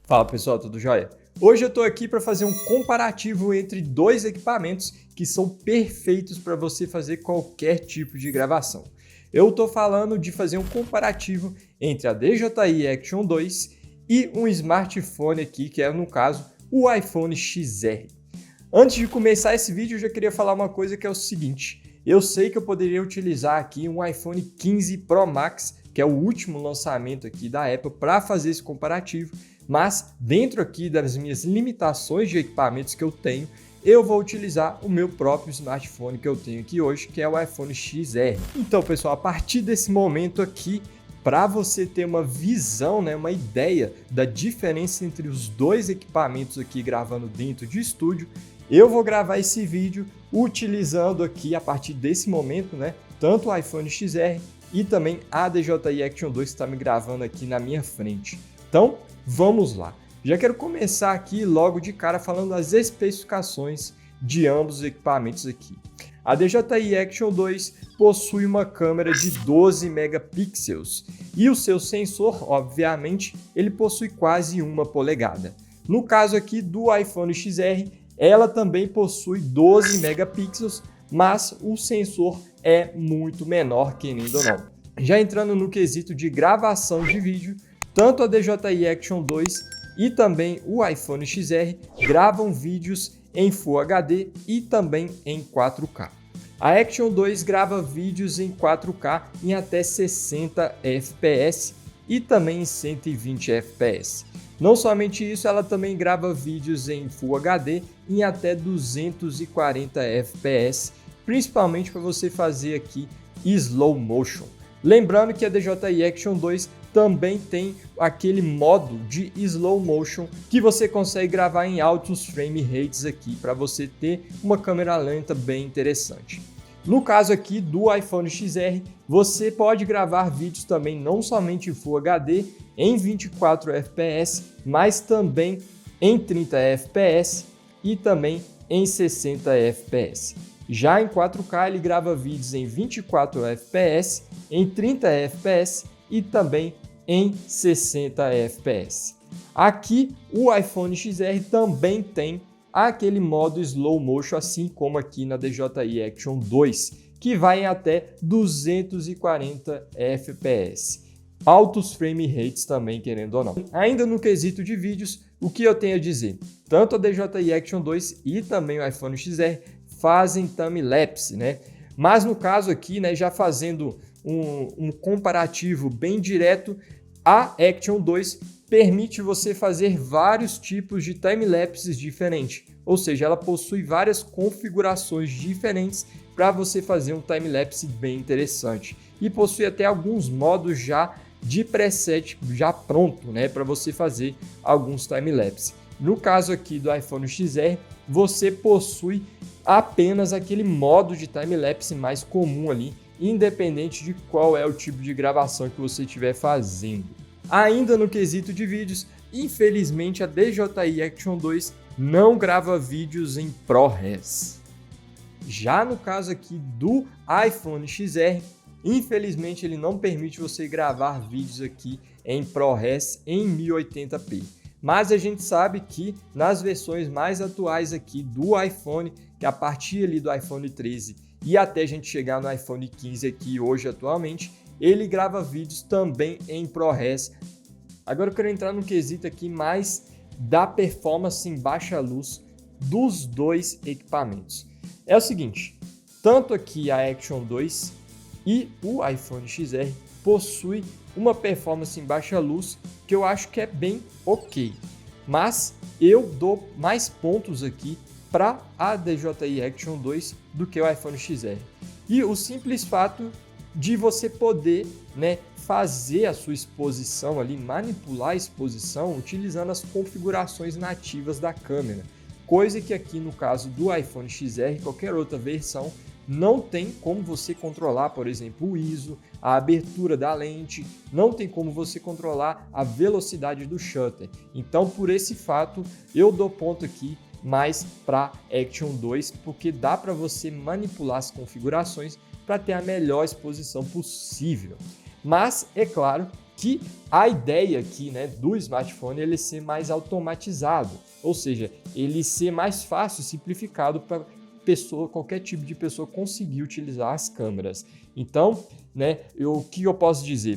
Fala pessoal, tudo jóia? Hoje eu estou aqui para fazer um comparativo entre dois equipamentos que são perfeitos para você fazer qualquer tipo de gravação. Eu estou falando de fazer um comparativo entre a DJI Action 2 e um smartphone aqui, que é no caso o iPhone XR. Antes de começar esse vídeo, eu já queria falar uma coisa que é o seguinte. Eu sei que eu poderia utilizar aqui um iPhone 15 Pro Max, que é o último lançamento aqui da Apple, para fazer esse comparativo, mas dentro aqui das minhas limitações de equipamentos que eu tenho, eu vou utilizar o meu próprio smartphone que eu tenho aqui hoje, que é o iPhone XR. Então, pessoal, a partir desse momento aqui, para você ter uma visão, uma ideia da diferença entre os dois equipamentos aqui gravando dentro de estúdio, eu vou gravar esse vídeo utilizando aqui, a partir desse momento, tanto o iPhone XR e também a DJI Action 2 que está me gravando aqui na minha frente. Então, vamos lá. Já quero começar aqui logo de cara falando das especificações de ambos os equipamentos aqui. A DJI Action 2 possui uma câmera de 12 megapixels e o seu sensor, obviamente, ele possui quase 1 polegada. No caso aqui do iPhone XR, ela também possui 12 megapixels, mas o sensor é muito menor, querendo ou não. Já entrando no quesito de gravação de vídeo, tanto a DJI Action 2 e também o iPhone XR gravam vídeos em Full HD e também em 4K. A Action 2 grava vídeos em 4K em até 60 fps e também em 120 fps. Não somente isso, ela também grava vídeos em Full HD em até 240 fps, principalmente para você fazer aqui slow motion. Lembrando que a DJI Action 2 também tem aquele modo de slow motion que você consegue gravar em altos frame rates aqui para você ter uma câmera lenta bem interessante. No caso aqui do iPhone XR, você pode gravar vídeos também não somente em Full HD em 24 fps, mas também em 30 fps e também em 60 fps. Já em 4K ele grava vídeos em 24 fps, em 30 fps e também em 60 fps. Aqui o iPhone XR também tem aquele modo slow motion, assim como aqui na DJI Action 2, que vai em até 240 fps. Altos frame rates também, querendo ou não. Ainda no quesito de vídeos, o que eu tenho a dizer? Tanto a DJI Action 2 e também o iPhone XR fazem time-lapse, Mas no caso aqui, já fazendo um comparativo bem direto, a Action 2 permite você fazer vários tipos de time-lapses diferentes, ou seja, ela possui várias configurações diferentes para você fazer um time-lapse bem interessante e possui até alguns modos já de preset já pronto, para você fazer alguns time-lapse. No caso aqui do iPhone XR, você possui apenas aquele modo de time-lapse mais comum ali, independente de qual é o tipo de gravação que você estiver fazendo. Ainda no quesito de vídeos, infelizmente a DJI Action 2 não grava vídeos em ProRes. Já no caso aqui do iPhone XR, infelizmente ele não permite você gravar vídeos aqui em ProRes em 1080p. Mas a gente sabe que nas versões mais atuais aqui do iPhone, que a partir ali do iPhone 13 e até a gente chegar no iPhone 15 aqui hoje atualmente, ele grava vídeos também em ProRes. Agora eu quero entrar no quesito aqui mais da performance em baixa luz dos dois equipamentos. É o seguinte, tanto aqui a Action 2 e o iPhone XR possui uma performance em baixa luz que eu acho que é bem ok, mas eu dou mais pontos aqui para a DJI Action 2 do que o iPhone XR. E o simples fato de você poder fazer a sua exposição ali, manipular a exposição utilizando as configurações nativas da câmera, coisa que aqui no caso do iPhone XR, qualquer outra versão, não tem como você controlar, por exemplo, o ISO, a abertura da lente, não tem como você controlar a velocidade do shutter. Então, por esse fato, eu dou ponto aqui mais para Action 2, porque dá para você manipular as configurações para ter a melhor exposição possível. Mas é claro que a ideia aqui, né, do smartphone é ele ser mais automatizado, ou seja, ele ser mais fácil, simplificado para qualquer tipo de pessoa conseguir utilizar as câmeras. Então, né, o que eu posso dizer?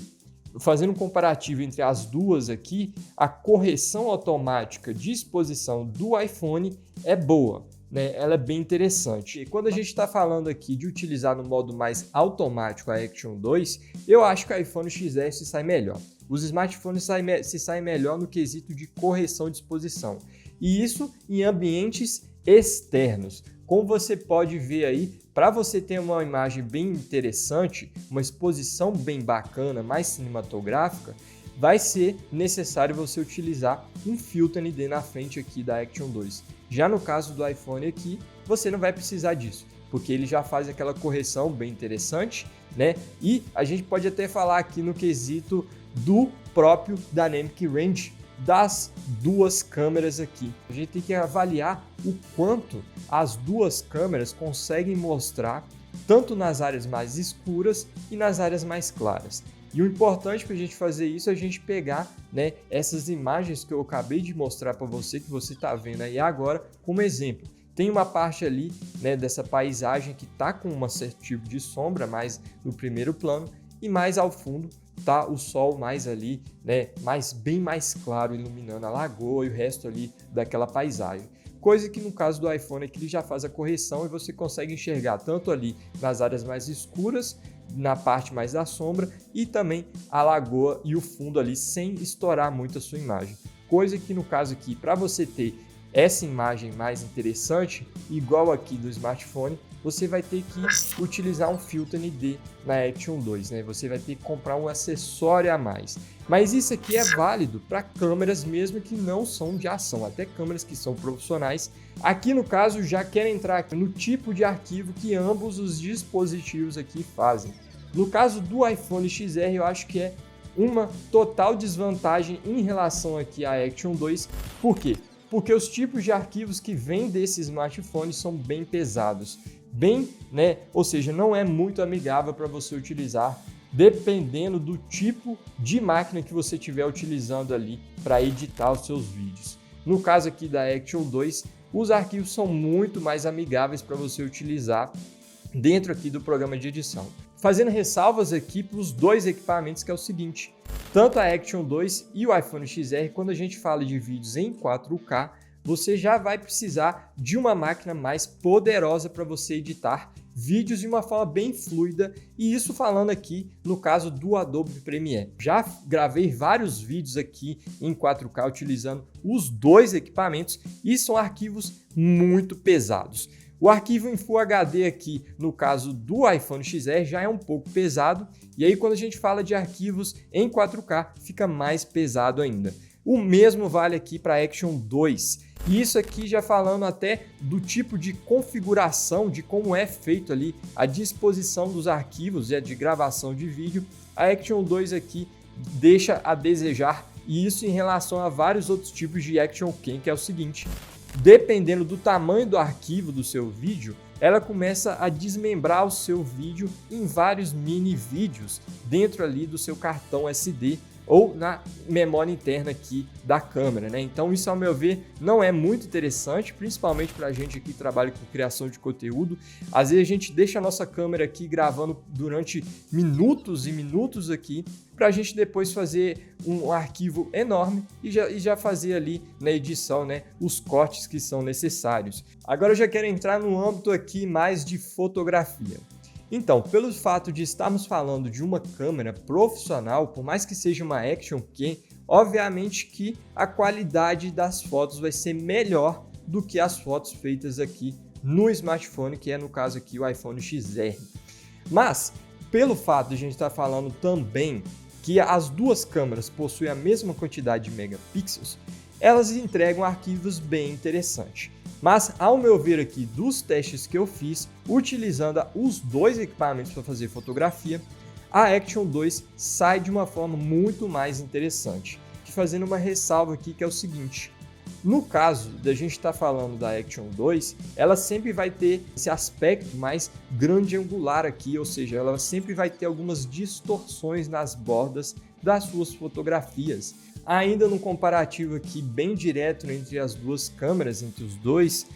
Fazendo um comparativo entre as duas aqui, a correção automática de exposição do iPhone é boa, né? Ela é bem interessante. E quando a gente está falando aqui de utilizar no modo mais automático a Action 2, eu acho que o iPhone XR se sai melhor. Os smartphones se saem melhor no quesito de correção de exposição. E isso em ambientes externos. Como você pode ver aí, para você ter uma imagem bem interessante, uma exposição bem bacana, mais cinematográfica, vai ser necessário você utilizar um filtro ND na frente aqui da Action 2. Já no caso do iPhone aqui, você não vai precisar disso, porque ele já faz aquela correção bem interessante, né? E a gente pode até falar aqui no quesito do próprio Dynamic Range das duas câmeras aqui. A gente tem que avaliar o quanto as duas câmeras conseguem mostrar tanto nas áreas mais escuras e nas áreas mais claras. E o importante para a gente fazer isso é a gente pegar, né, essas imagens que eu acabei de mostrar para você, que você está vendo aí agora, como exemplo. Tem uma parte ali, né, dessa paisagem que está com um certo tipo de sombra mais no primeiro plano e mais ao fundo tá o sol mais ali, né, bem mais claro, iluminando a lagoa e o resto ali daquela paisagem. Coisa que no caso do iPhone aqui ele já faz a correção e você consegue enxergar tanto ali nas áreas mais escuras, na parte mais da sombra e também a lagoa e o fundo ali sem estourar muito a sua imagem. Coisa que no caso aqui, para você ter essa imagem mais interessante, igual aqui do smartphone, você vai ter que utilizar um filtro ND na Action 2, né? Você vai ter que comprar um acessório a mais. Mas isso aqui é válido para câmeras mesmo que não são de ação, até câmeras que são profissionais. Aqui no caso já quero entrar aqui no tipo de arquivo que ambos os dispositivos aqui fazem. No caso do iPhone XR eu acho que é uma total desvantagem em relação aqui à Action 2. Por quê? Porque os tipos de arquivos que vêm desse smartphone são bem pesados, né? Ou seja, não é muito amigável para você utilizar, dependendo do tipo de máquina que você estiver utilizando ali para editar os seus vídeos. No caso aqui da Action 2, os arquivos são muito mais amigáveis para você utilizar dentro aqui do programa de edição. Fazendo ressalvas aqui para os dois equipamentos, que é o seguinte: tanto a Action 2 e o iPhone XR, quando a gente fala de vídeos em 4K, você já vai precisar de uma máquina mais poderosa para você editar vídeos de uma forma bem fluida, e isso falando aqui no caso do Adobe Premiere. Já gravei vários vídeos aqui em 4K utilizando os dois equipamentos e são arquivos muito pesados. O arquivo em Full HD aqui, no caso do iPhone XR, já é um pouco pesado, e aí quando a gente fala de arquivos em 4K, fica mais pesado ainda. O mesmo vale aqui para a Action 2. E isso aqui já falando até do tipo de configuração, de como é feito ali a disposição dos arquivos de gravação de vídeo, a Action 2 aqui deixa a desejar, e isso em relação a vários outros tipos de Action Cam, que é o seguinte: dependendo do tamanho do arquivo do seu vídeo, ela começa a desmembrar o seu vídeo em vários mini vídeos dentro ali do seu cartão SD ou na memória interna aqui da câmera, né? Então isso, ao meu ver, não é muito interessante, principalmente para a gente aqui que trabalha com criação de conteúdo. Às vezes a gente deixa a nossa câmera aqui gravando durante minutos e minutos aqui, para a gente depois fazer um arquivo enorme e já fazer ali na edição, né, os cortes que são necessários. Agora eu já quero entrar no âmbito aqui mais de fotografia. Então, pelo fato de estarmos falando de uma câmera profissional, por mais que seja uma Action Cam, obviamente que a qualidade das fotos vai ser melhor do que as fotos feitas aqui no smartphone, que é no caso aqui o iPhone XR. Mas, pelo fato de a gente estar falando também que as duas câmeras possuem a mesma quantidade de megapixels, elas entregam arquivos bem interessantes. Mas, ao meu ver aqui, dos testes que eu fiz, utilizando os dois equipamentos para fazer fotografia, a Action 2 sai de uma forma muito mais interessante. Fazendo uma ressalva aqui, que é o seguinte: No caso da gente estar falando da Action 2, ela sempre vai ter esse aspecto mais grande angular aqui, ou seja, ela sempre vai ter algumas distorções nas bordas das suas fotografias. Ainda no comparativo aqui bem direto entre as duas câmeras, entre os dois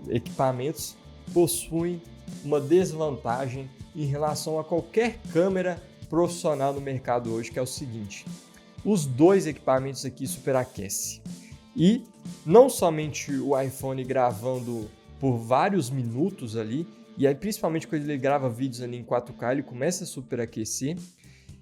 equipamentos, possuem uma desvantagem em relação a qualquer câmera profissional no mercado hoje, que é o seguinte: os dois equipamentos aqui superaquecem. E não somente o iPhone gravando por vários minutos ali, e aí principalmente quando ele grava vídeos ali em 4K, ele começa a superaquecer,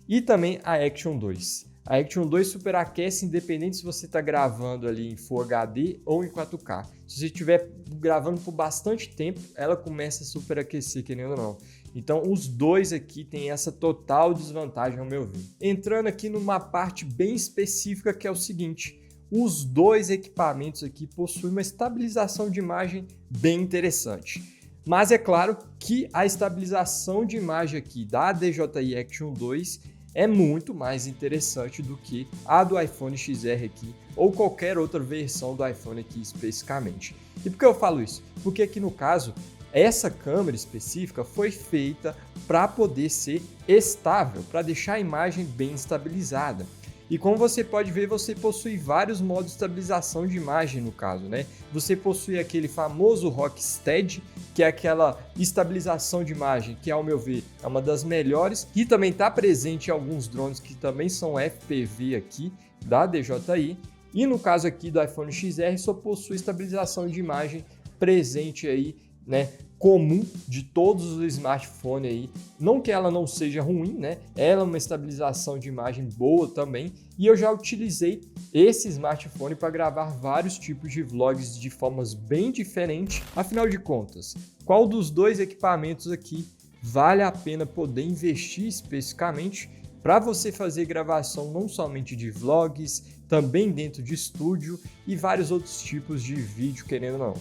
e também a Action 2. A Action 2 superaquece independente se você está gravando ali em Full HD ou em 4K. Se você estiver gravando por bastante tempo, ela começa a superaquecer, querendo ou não. Então, os dois aqui têm essa total desvantagem, ao meu ver. Entrando aqui numa parte bem específica, que é o seguinte: os dois equipamentos aqui possuem uma estabilização de imagem bem interessante. Mas é claro que a estabilização de imagem aqui da DJI Action 2 é muito mais interessante do que a do iPhone XR aqui, ou qualquer outra versão do iPhone aqui especificamente. E por que eu falo isso? Porque aqui no caso, essa câmera específica foi feita para poder ser estável, para deixar a imagem bem estabilizada. E como você pode ver, você possui vários modos de estabilização de imagem no caso, né? Você possui aquele famoso Rocksteady, que é aquela estabilização de imagem, que ao meu ver é uma das melhores, que também está presente em alguns drones que também são FPV aqui da DJI. E no caso aqui do iPhone XR só possui estabilização de imagem presente aí, né, comum de todos os smartphones aí. Não que ela não seja ruim, né? Ela é uma estabilização de imagem boa também. E eu já utilizei esse smartphone para gravar vários tipos de vlogs de formas bem diferentes. Afinal de contas, qual dos dois equipamentos aqui vale a pena poder investir especificamente para você fazer gravação não somente de vlogs, também dentro de estúdio e vários outros tipos de vídeo, querendo ou não?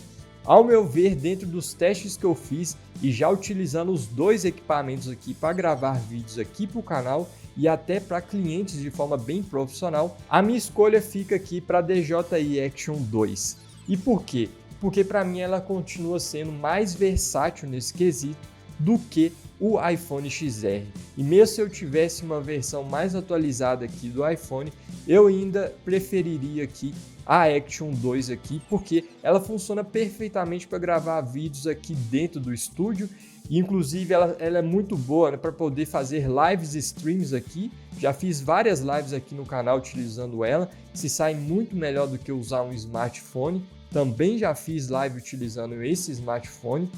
Ao meu ver, dentro dos testes que eu fiz e já utilizando os dois equipamentos aqui para gravar vídeos aqui para o canal e até para clientes de forma bem profissional, a minha escolha fica aqui para a DJI Action 2. E por quê? Porque para mim ela continua sendo mais versátil nesse quesito do que o iPhone XR. E mesmo se eu tivesse uma versão mais atualizada aqui do iPhone, eu ainda preferiria aqui a Action 2 aqui, porque ela funciona perfeitamente para gravar vídeos aqui dentro do estúdio. E, inclusive ela é muito boa, né, para poder fazer lives e streams aqui. Já fiz várias lives aqui no canal utilizando ela, se sai muito melhor do que usar um smartphone. Também já fiz live utilizando esse smartphone,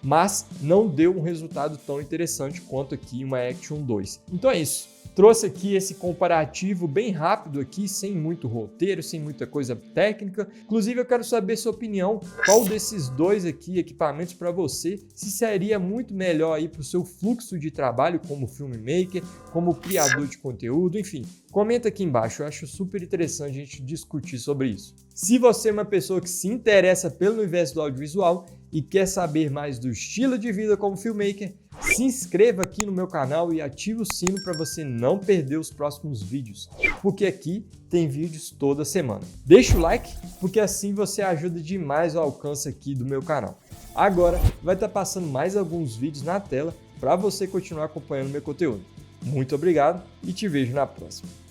mas não deu um resultado tão interessante quanto aqui uma Action 2. Então é isso. Trouxe aqui esse comparativo bem rápido aqui, sem muito roteiro, sem muita coisa técnica. Inclusive eu quero saber sua opinião, qual desses dois aqui equipamentos para você se seria muito melhor aí para o seu fluxo de trabalho como filmmaker, como criador de conteúdo, enfim. Comenta aqui embaixo, eu acho super interessante a gente discutir sobre isso. Se você é uma pessoa que se interessa pelo universo do audiovisual e quer saber mais do estilo de vida como filmmaker, se inscreva aqui no meu canal e ative o sino para você não perder os próximos vídeos, porque aqui tem vídeos toda semana. Deixa o like, porque assim você ajuda demais o alcance aqui do meu canal. Agora vai estar passando mais alguns vídeos na tela para você continuar acompanhando meu conteúdo. Muito obrigado e te vejo na próxima.